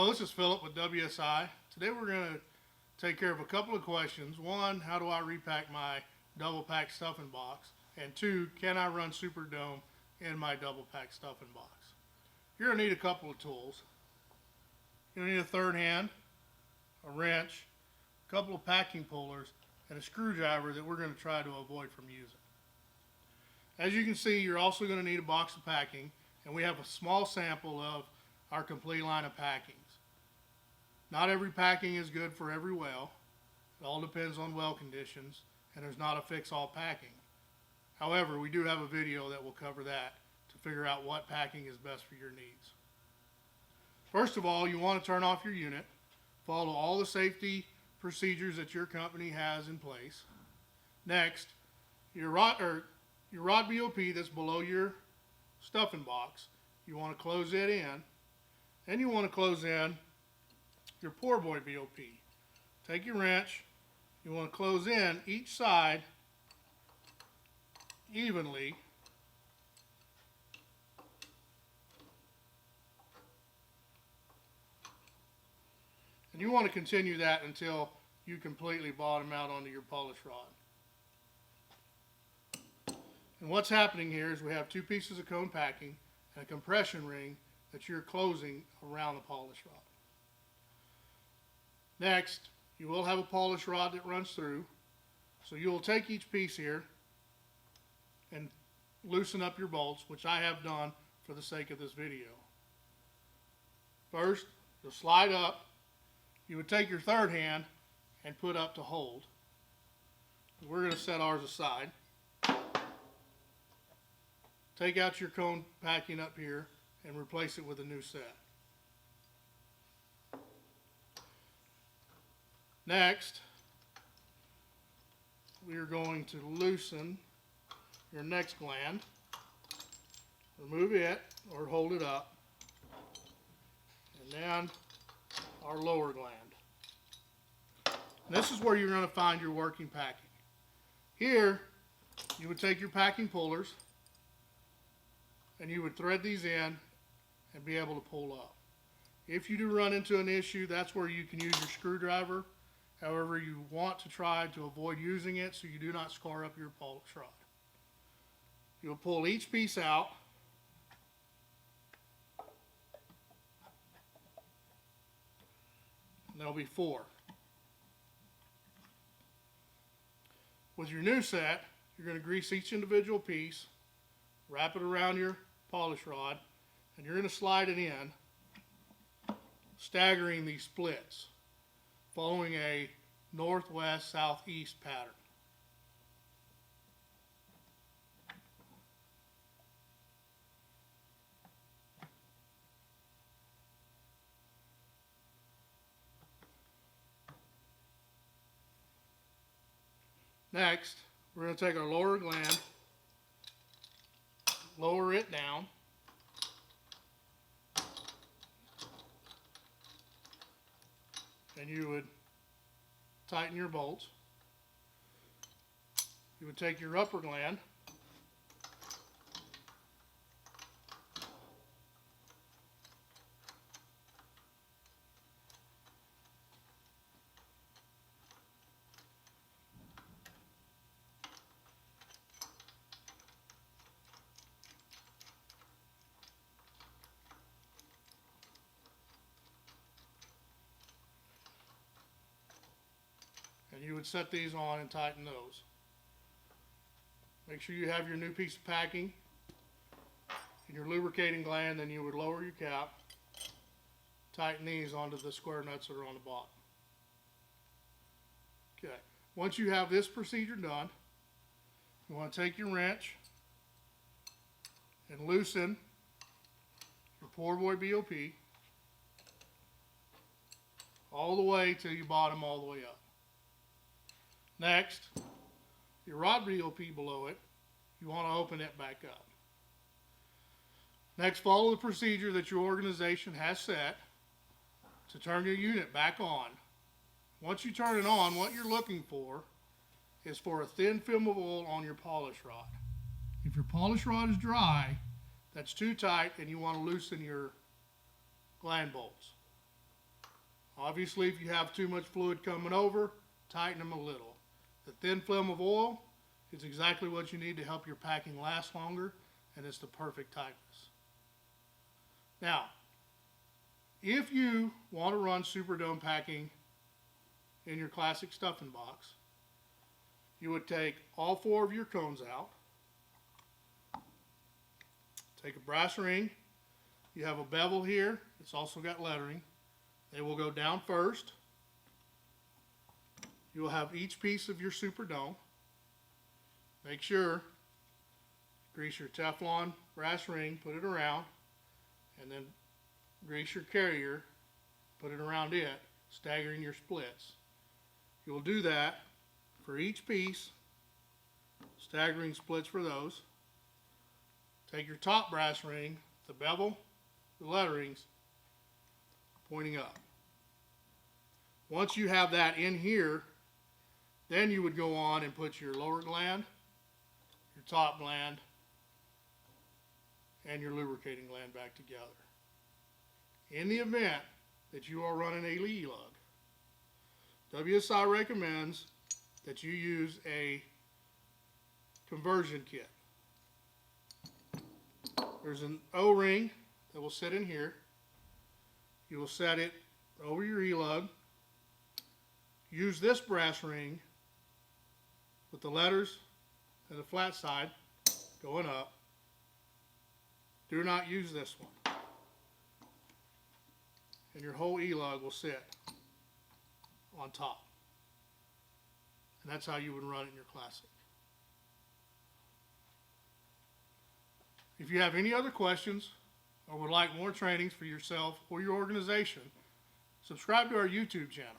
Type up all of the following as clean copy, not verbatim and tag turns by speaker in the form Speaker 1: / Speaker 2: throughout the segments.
Speaker 1: Hello, this is Philip with WSI. Today we're going to take care of a couple of questions. One, how do I repack my Double Pack Stuffing Box? And two, can I run Super Dome in my Double Pack Stuffing Box? You're going to need a couple of tools. You're going to need a third hand, a wrench, a couple of packing pullers, and a screwdriver that we're going to try to avoid from using. As you can see, you're also going to need a box of packing, and we have a small sample of our complete line of packings. Not every packing is good for every well. It all depends on well conditions, and there's not a fix-all packing. However, we do have a video that will cover that to figure out what packing is best for your needs. First of all, you want to turn off your unit. Follow all the safety procedures that your company has in place. Next, your rod BOP that's below your stuffing box, you want to close it in. Then you want to close in your pour boy BOP. Take your wrench, you want to close in each side evenly. And you want to continue that until you completely bottom out onto your polish rod. And what's happening here is we have two pieces of cone packing and a compression ring that you're closing around the polish rod. Next, you will have a polish rod that runs through. So you will take each piece here and loosen up your bolts, which I have done for the sake of this video. First, you'll slide up. You would take your third hand and put up to hold. We're going to set ours aside. Take out your cone packing up here and replace it with a new set. Next, we are going to loosen your next gland. Remove it or hold it up. And then our lower gland. And this is where you're going to find your working packing. Here, you would take your packing pullers and you would thread these in and be able to pull up. If you do run into an issue, that's where you can use your screwdriver. However, you want to try to avoid using it so you do not scar up your polish rod. You'll pull each piece out. And there'll be 4. With your new set, you're going to grease each individual piece, wrap it around your polish rod, and you're going to slide it in, staggering these splits, following a northwest, southeast pattern. Next, we're going to take our lower gland, lower it down, and you would tighten your bolts. You would take your upper gland, and you would set these on and tighten those. Make sure you have your new piece of packing and your lubricating gland, then you would lower your cap, tighten these onto the square nuts that are on the bottom. Okay, once you have this procedure done, you want to take your wrench and loosen your pour boy BOP all the way till you bottom all the way up. Next, your rod BOP below it, you want to open it back up. Next, follow the procedure that your organization has set to turn your unit back on. Once you turn it on, what you're looking for is for a thin film of oil on your polish rod. If your polish rod is dry, that's too tight and you want to loosen your gland bolts. Obviously, if you have too much fluid coming over, tighten them a little. The thin film of oil is exactly what you need to help your packing last longer, and it's the perfect tightness. Now, if you want to run Super Dome packing in your classic stuffing box, you would take all 4 of your cones out, take a brass ring, you have a bevel here, it's also got lettering. They will go down first. You will have each piece of your Super Dome. Make sure, grease your Teflon brass ring, put it around, and then grease your carrier, put it around it, staggering your splits. You will do that for each piece, staggering splits for those. Take your top brass ring, the bevel, the letterings, pointing up. Once you have that in here, then you would go on and put your lower gland, your top gland, and your lubricating gland back together. In the event that you are running a lead lug, WSI recommends that you use a conversion kit. There's an O-ring that will sit in here. You will set it over your E-lug. Use this brass ring with the letters and the flat side going up. Do not use this one. And your whole E-lug will sit on top. And that's how you would run it in your classic. If you have any other questions or would like more trainings for yourself or your organization, subscribe to our YouTube channel.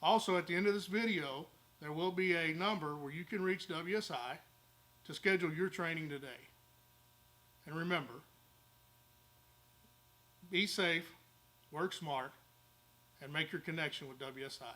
Speaker 1: Also, at the end of this video, there will be a number where you can reach WSI to schedule your training today. And remember, be safe, work smart, and make your connection with WSI.